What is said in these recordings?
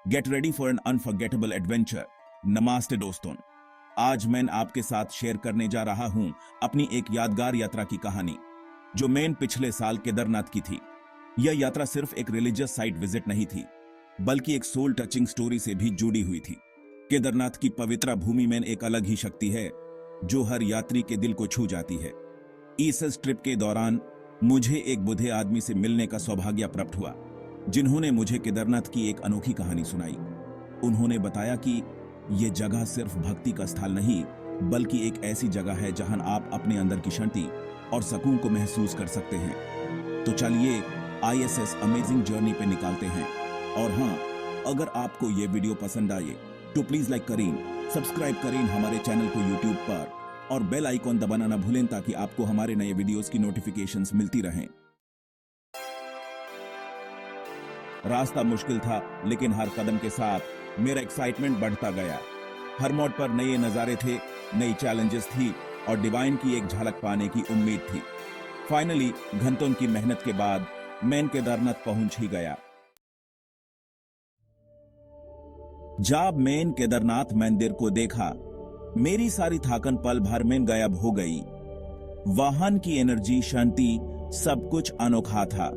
Gate ready for an unforgettable adventure. नमस्ते दोस्तों, आज मैं आपके साथ शेयर करने जा रहा हूं अपनी एक यादगार यात्रा की कहानी जो मैंने पिछले साल केदारनाथ की थी। यह यात्रा सिर्फ एक रिलीजियस साइट विजिट नहीं थी, बल्कि एक सोल टचिंग स्टोरी से भी जुड़ी हुई थी। केदारनाथ की पवित्र भूमि में एक अलग ही शक्ति है जो हर यात्री के दिल को छू जाती है। इस ट्रिप के दौरान मुझे एक बूढ़े आदमी से मिलने का सौभाग्य प्राप्त हुआ, जिन्होंने मुझे केदारनाथ की एक अनोखी कहानी सुनाई। उन्होंने बताया कि यह जगह सिर्फ भक्ति का स्थल नहीं, बल्कि एक ऐसी जगह है जहां आप अपने अंदर की शांति और सुकून को महसूस कर सकते हैं। तो चलिए ISS अमेजिंग जर्नी पे निकालते हैं। और हाँ, अगर आपको ये वीडियो पसंद आए तो प्लीज लाइक करें, सब्सक्राइब करें हमारे चैनल को यूट्यूब पर और बेल आइकॉन दबाना ना भूलें ताकि आपको हमारे नए वीडियोस की नोटिफिकेशंस मिलती रहें। रास्ता मुश्किल था, लेकिन हर कदम के साथ मेरा एक्साइटमेंट बढ़ता गया। हर मोड़ पर नए नजारे थे, नई चैलेंजेस थी और डिवाइन की एक झलक पाने की उम्मीद थी। फाइनली घंटों की मेहनत के बाद मैं केदारनाथ पहुंच ही गया। जब मैंने केदारनाथ मंदिर को देखा, मेरी सारी थकान पल भर में गायब हो गई। वाहन की एनर्जी, शांति, सब कुछ अनोखा था।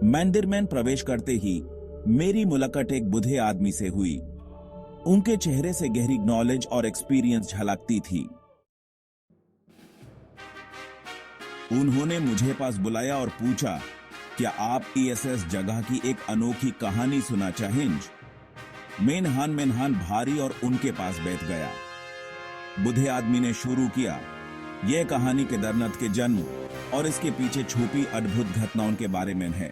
मंदिर में प्रवेश करते ही मेरी मुलाकात एक बूढ़े आदमी से हुई। उनके चेहरे से गहरी नॉलेज और एक्सपीरियंस झलकती थी। उन्होंने मुझे पास बुलाया और पूछा, क्या आप ISS जगह की एक अनोखी कहानी सुना चाहेंगे? मेनहान भारी और उनके पास बैठ गया। बूढ़े आदमी ने शुरू किया। यह कहानी केदारनाथ के जन्म और इसके पीछे छुपी अद्भुत घटनाओं के बारे में है।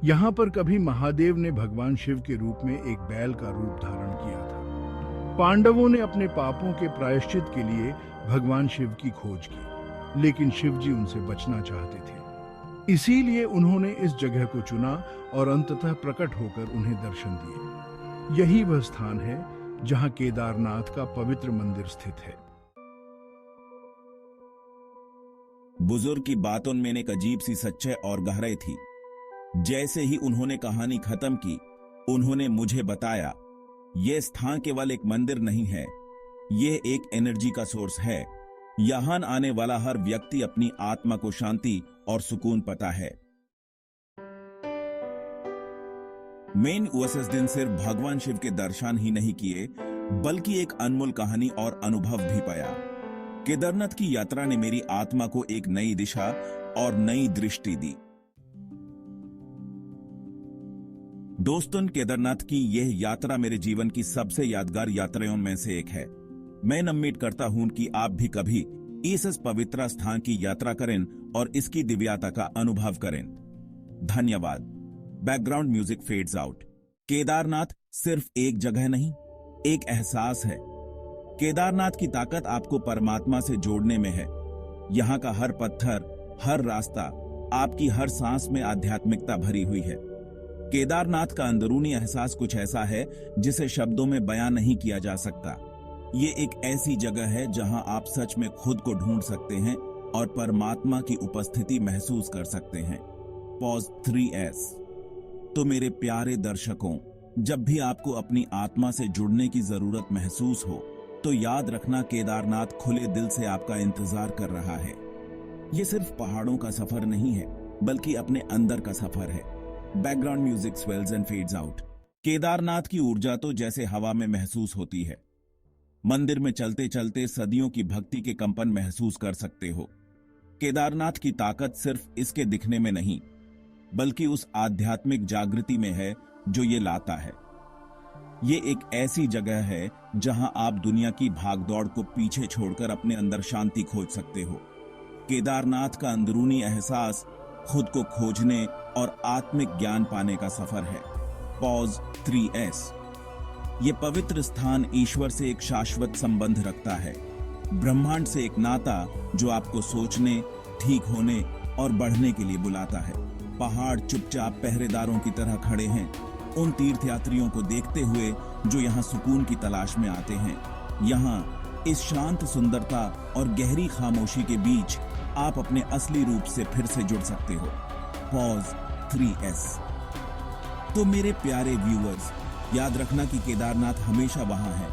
यहाँ पर कभी महादेव ने भगवान शिव के रूप में एक बैल का रूप धारण किया था। पांडवों ने अपने पापों के प्रायश्चित के लिए भगवान शिव की खोज की, लेकिन शिव जी उनसे बचना चाहते थे। इसीलिए उन्होंने इस जगह को चुना और अंततः प्रकट होकर उन्हें दर्शन दिए। यही वह स्थान है जहां केदारनाथ का पवित्र मंदिर स्थित है। बुजुर्ग की बातों में एक अजीब सी सच्चाई और गहराई थी। जैसे ही उन्होंने कहानी खत्म की, उन्होंने मुझे बताया, यह स्थान केवल एक मंदिर नहीं है, यह एक एनर्जी का सोर्स है। यहां आने वाला हर व्यक्ति अपनी आत्मा को शांति और सुकून पाता है। मैंने उस दिन सिर्फ भगवान शिव के दर्शन ही नहीं किए, बल्कि एक अनमोल कहानी और अनुभव भी पाया। केदारनाथ की यात्रा ने मेरी आत्मा को एक नई दिशा और नई दृष्टि दी। दोस्तों, केदारनाथ की यह यात्रा मेरे जीवन की सबसे यादगार यात्राओं में से एक है। मैं उम्मीद करता हूं कि आप भी कभी इस पवित्र स्थान की यात्रा करें और इसकी दिव्यता का अनुभव करें। धन्यवाद। Background music fades out. Kedarnath सिर्फ एक जगह नहीं, एक एहसास है। केदारनाथ की ताकत आपको परमात्मा से जोड़ने में है। यहाँ का हर पत्थर, हर रास्ता, आपकी हर सांस में आध्यात्मिकता भरी हुई है। केदारनाथ का अंदरूनी एहसास कुछ ऐसा है जिसे शब्दों में बयां नहीं किया जा सकता। ये एक ऐसी जगह है जहां आप सच में खुद को ढूंढ सकते हैं और परमात्मा की उपस्थिति महसूस कर सकते हैं। Pause 3S। तो मेरे प्यारे दर्शकों, जब भी आपको अपनी आत्मा से जुड़ने की जरूरत महसूस हो, तो याद रखना, केदारनाथ खुले दिल से आपका इंतजार कर रहा है। ये सिर्फ पहाड़ों का सफर नहीं है, बल्कि अपने अंदर का सफर है। Background music swells and fades out. Kedarnath की ऊर्जा तो जैसे हवा में महसूस होती है। मंदिर में चलते चलते सदियों की भक्ति के कंपन महसूस कर सकते हो। केदारनाथ की ताकत सिर्फ इसके दिखने में नहीं, बल्कि उस आध्यात्मिक जागृति में है जो ये लाता है। ये एक ऐसी जगह है जहां आप दुनिया की भागदौड़ को पीछे छोड़कर अपने अंदर शांति खोज सकते हो। केदारनाथ का अंदरूनी एहसास खुद को खोजने और आत्मिक ज्ञान पाने का सफर है। Pause 3S। ये पवित्र स्थान ईश्वर से एक शाश्वत संबंध रखता है, ब्रह्मांड से एक नाता जो आपको सोचने, ठीक होने और बढ़ने के लिए बुलाता है। पहाड़ चुपचाप पहरेदारों की तरह खड़े हैं, उन तीर्थयात्रियों को देखते हुए जो यहाँ सुकून की तलाश में आते हैं। यहाँ इस शांत सुंदरता और गहरी खामोशी के बीच आप अपने असली रूप से फिर से जुड़ सकते हो। Pause 3S। तो मेरे प्यारे व्यूअर्स, याद रखना कि केदारनाथ हमेशा वहां है,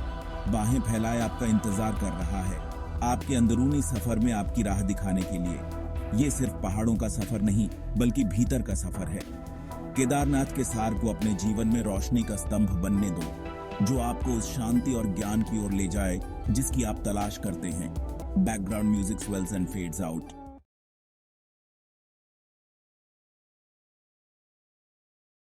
बाहें फैलाए आपका इंतजार कर रहा है, आपके अंदरूनी सफर में आपकी राह दिखाने के लिए। ये सिर्फ पहाड़ों का सफर नहीं, बल्कि भीतर का सफर है। केदारनाथ के सार को अपने जीवन में रोशनी का स्तंभ बनने दो, जो आपको उस शांति और ज्ञान की ओर ले जाए जिसकी आप तलाश करते हैं। Background music swells and fades out.